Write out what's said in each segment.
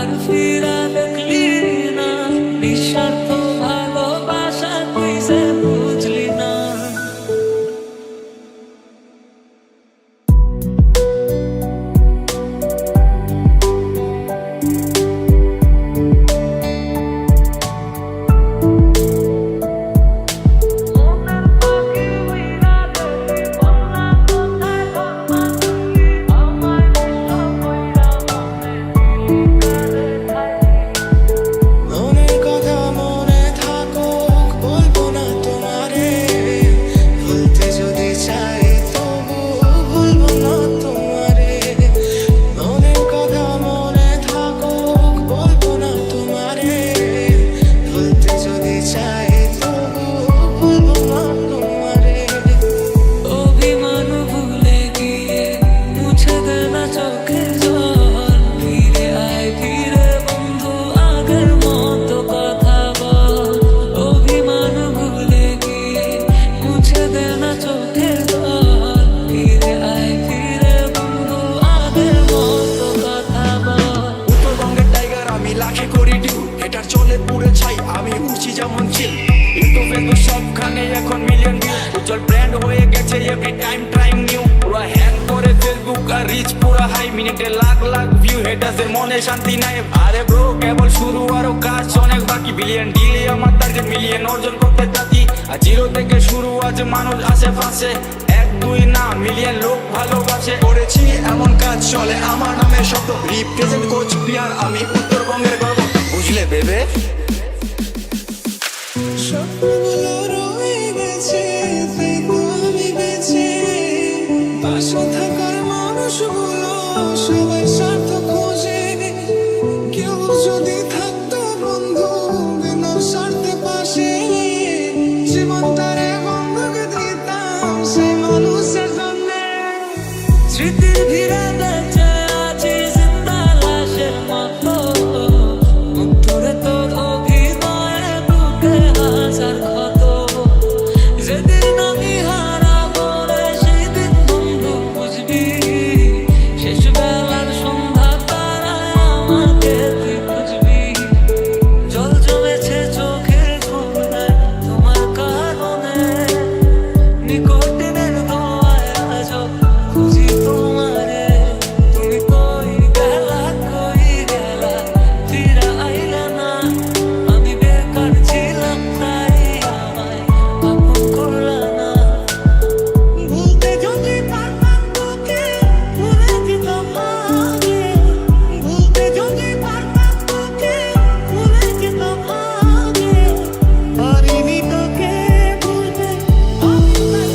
আর ফিরা দেখলি না, নিঃস্বার্থ ভালোবাসা তুই সে বুঝলি না। সবখানে এখন মিলিয়ন ভিউ, উজ্জ্বল ব্র্যান্ড হয়ে গেছে এভরি টাইম ট্রাইং নিউ। পুরা হ্যাং করে ফেসবুক আর রিচ পুরা হাই, মিনিটে লাখ লাখ ভিউ, হেটারদের মনে শান্তি নাই। আরে ব্রো কেবল শুরু, আরো কাজ অনেক বাকি। বিলিয়ন ডিলে আমার টার্গেট, মিলিয়ন অর্জন করতে চাচ্ছি। আর জিরো থেকে শুরু, আজ মানুষ আশেপাশে, এক দুই না মিলিয়ন লোক ভালোবাসে। করেছি এমন কাজ চলে আমার নামে শব্দ, রিপ্রেজেন্ট কোচ বিহার, আমি উত্তরবঙ্গের গর্ব, বুঝলে বেবে? স্বপ্নগুলো রয়ে গেছে, তাই তো আমি বেঁচে। পাশে থাকার মানুষগুলো সবাই স্বার্থ খোঁজে। কেউ যদি থাকতো বন্ধু বিনা স্বার্থে পাশে, জীবনটারে বন্ধক দিতাম সেই মানুষের জন্যে। স্মৃতির ভিড়ে বেঁচে আছি জিন্দা লাশের মতো, অন্তরে তোর অভিনয়ে বুকে হাজার ক্ষত। যেদিন আমি হারাবো রে সেদিন বন্ধু বুঝবি, শেষ বেলার সন্ধ্যা তারায় আমাকে তুই বুঝবি। জল জমেছে চোখের কোণায় তোমার কারণে, নিকটের দোয়ায় আজ খুঁজি তোমারে। তুমি কই গেলা, ফিরা আইলা না। আমি বেকার ছিলাম তাই আমায় আপন করলা না। ভুলতে যদি পারতাম তোকে ভুলে দিতাম আগে। ভুলতে যদি পারতাম তোকে ভুলে দিতাম আগে। পারিনি তোকে ভুলতে, আমি তাই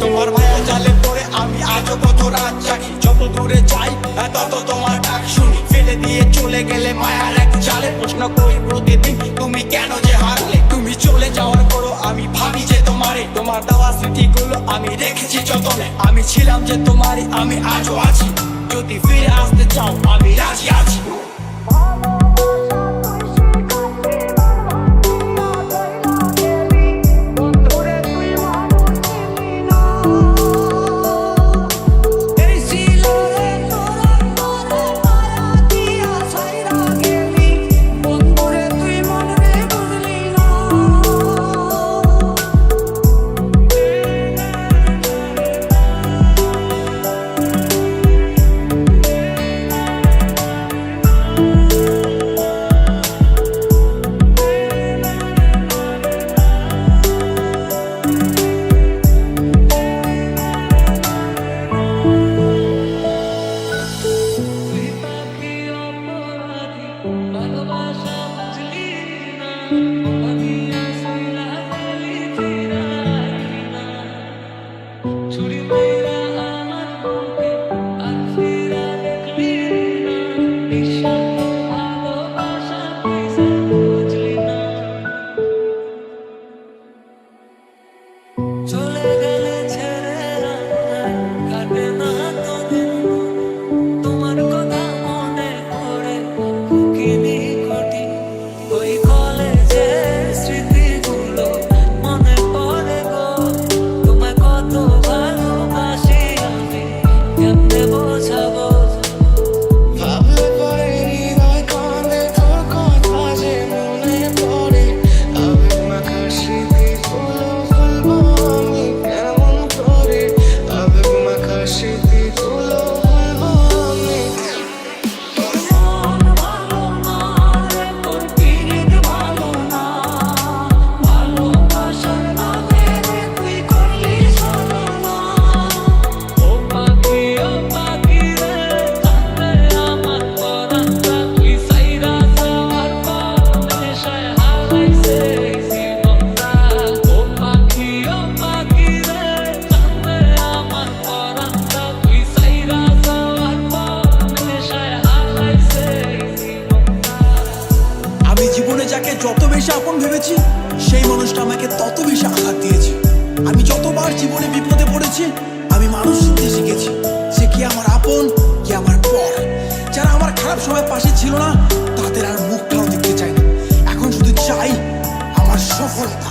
তোমার মায়া জালে পড়ে আমি আজও কত রাত জাগি। যত দূরে যাই তত তোমার ডাক শুনি, ফেলে দিয়ে চলে গেলে মায়ার এক জালে। প্রশ্ন করি প্রতিদিন তুমি কেন যে হারলে। তুমি চলে যাওয়ার পরও আমি ভাবি যে তোমারে, তোমার দেওয়া স্মৃতিগুলো আমি রেখেছি যতনে। আমি ছিলাম যে তোমারই, আমি আজও আছি। যদি ফিরে আসতে চাও আমি রাজি আছি। এই ছিল রে তোরা তোরে মায়া দিয়া ছাইরা গেলি। বন্ধুরে তুই মনে বুঝলি না। তুই পাখি অপরাধী, ভালোবাসা বুঝলি না। আমি আসিলা গেলি ফিরা আইলি না। ছুরি মাইরা আমার বুকে আর ফিরা দেখলি না, নিঃস্বার্থ ভালোবাসা তুই সে বুঝলি না। চলে গেলে ছেড়ে রান্নায় কাটে না তো দিন। তোমার কথা মনে পড়ে কুকিনি কুটি, ওই কলেজে মানুষটাকে যত বেশি আপন ভেবেছি, সেই মানুষটা আমাকে তত বেশি আঘাত দিয়েছে। আমি যতবার জীবনে বিপদে পড়েছি, আমি মানুষ চিনতে শিখেছি, সে কি আমার আপন কি আমার পর। যারা আমার খারাপ সময় পাশে ছিল না, তাদের আর মুখটাও দেখতে চাই না। এখন শুধু চাই আমার সফলতা।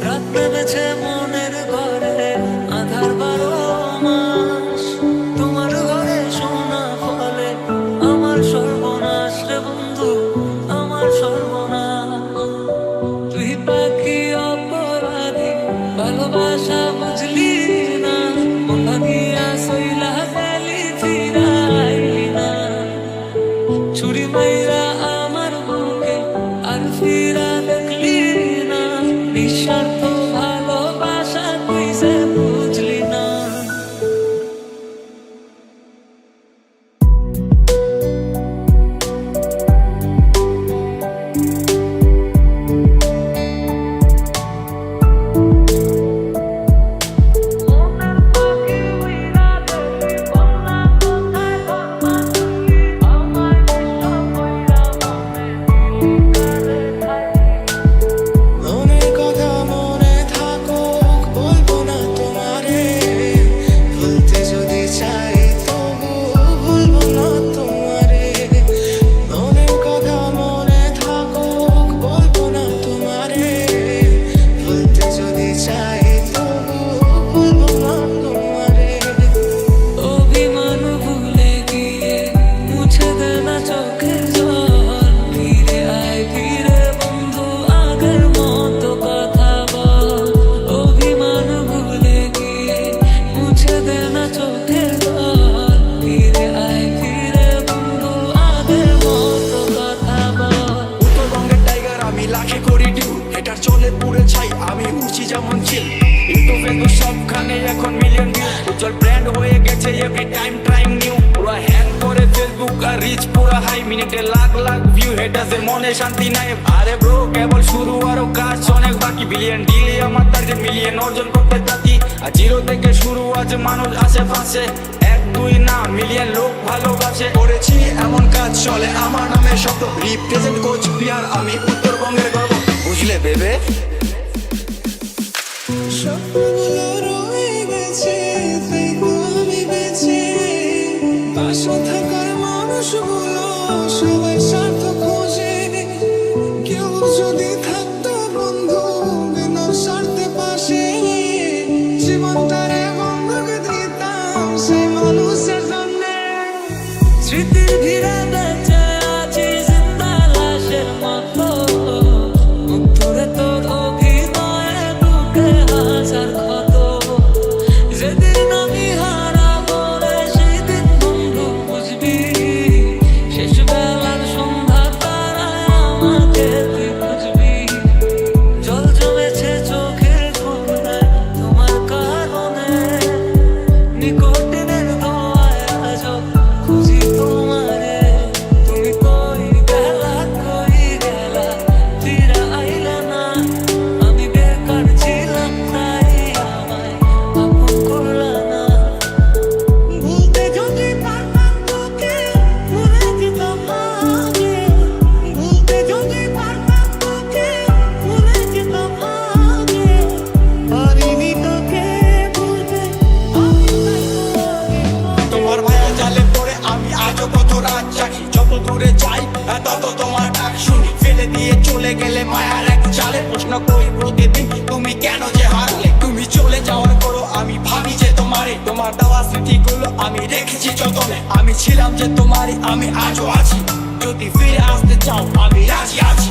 রাত নেমেছে মনের ঘরে, আধার 12 মাস। তোমার ঘরে সোনা ফলে আমার সর্বনাশ রে বন্ধু, আমার সর্বনাশ। তুই পাখি অপরাধী, ভালোবাসা বুঝলি না, মন ভাঙিয়া সইলা গেলি ফিরাইলি না। ছুরি মাইরা আমার বুকে আর ফিরা দেখলি না, নিঃস্বার্থ ভালোবাসা তুই সে বুঝলি না। মনের কথা মনে থাকুক, বলবো না তোমারে, বলতে যদি চাই তবু ভুলবো না তোমারে। মনের কথা মনে থাকুক, বলবো না তোমারে, বলতে যদি চাই তবু ভুলবো না তোমারে। অভিমান ভুলে গিয়ে মুছে দে না চোখের জল, ফিরে আয় ফিরে বন্ধু আগের মতো কথা বল। অভিমান ভুলে গিয়ে মুছে দে না চোখের জল, ফিরে আয় ফিরে বন্ধু আগের মতো কথা বল। উত্তরবঙ্গের টাইগার আমি, লাখে করি ডিউ, এটার চলে পুরে ছাই, আমি উঠছি যেমন চিল। ইউটিউব ফেসবুক সবখানে এখন মিলিয়ন ভিউ, উজ্জ্বল ব্র্যান্ড হয়ে গেছে এভরি টাইম ট্রাইং নিউ। পুরো হ্যাং করে ফেসবুক আর রিচ পুরো হাই, মিনিটে লাখ লাখ ভিউ, হেটার্সের মনে শান্তি নাই। আরে ব্রো কেবল শুরু, আরো কাজ অনেক বাকি। বিলিয়ন ডিলে আমার টার্গেট, মিলিয়ন অর্জন করতে থাকি। আর জিরো থেকে শুরু আছে মানুষ আশেপাশে, 1 2 না মিলিয়ন লোক ভালোবাসে। করেছি এমন কাজ চলে আমার নামে শব্দ, রিপ্রেজেন্ট কোচ বিহার, আমি উত্তরবঙ্গের গর্ব, বুঝলে বেবে। স্বপ্নগুলো রয়ে গেছে, তাই তো আমি বেঁচে। পাশে থাকার মানুষগুলো সবাই স্বার্থ খোঁজে, কেউ যদি থাকতো বন্ধু বিনা স্বার্থে পাশে, জীবনটারে বন্ধক দিতাম সেই মানুষের জন্যে। স্মৃতির ভিড়ে বেঁচে আছি জিন্দা লাশের মতো, মুগ্ধরে তোর অভিনয়ে বুকে হাজার ক্ষত। যেদিন আমি হারাবো রে সেদিন বন্ধু বুঝবি, শেষ বেলার সন্ধ্যা তারায় আমাকে তুই বুঝবি। জল জমেছে চোখের কোণে তোমার কারণে, নিকটের দোয়ায় আজও খুঁজি তোমারে। তুমি কই গেলা ফিরে আইলা না, আমি বেকার ছিলাম তাই আমায় আপন করলা না। ভুলতে যদি পারতাম তোকে ভুলে যেতাম আগে, ভুলতে যদি পারতাম তোকে ভুলে যেতাম আগে। পারিনি তোকে ভুলতে, আমি তাই তোমাকে তোমার মায়া জালে পড়ে আমি আজও কত রাত জাগি, যত দূরে যাই তত তোমার ডাক শুনি। ফেলে দিয়ে চলে গেলে মায়ার এক জালে, প্রশ্ন করি প্রতিদিন তুমি কেন যে হারলে। তুমি চলে যাওয়ার পরও আমি ভাবি যে তোমারে, তোমার দেওয়া স্মৃতিগুলো আমি রেখেছি যতনে। আমি ছিলাম যে তোমারই, আমি আজও আছি, যদি ফিরে আসতে চাও আমি রাজি আছি।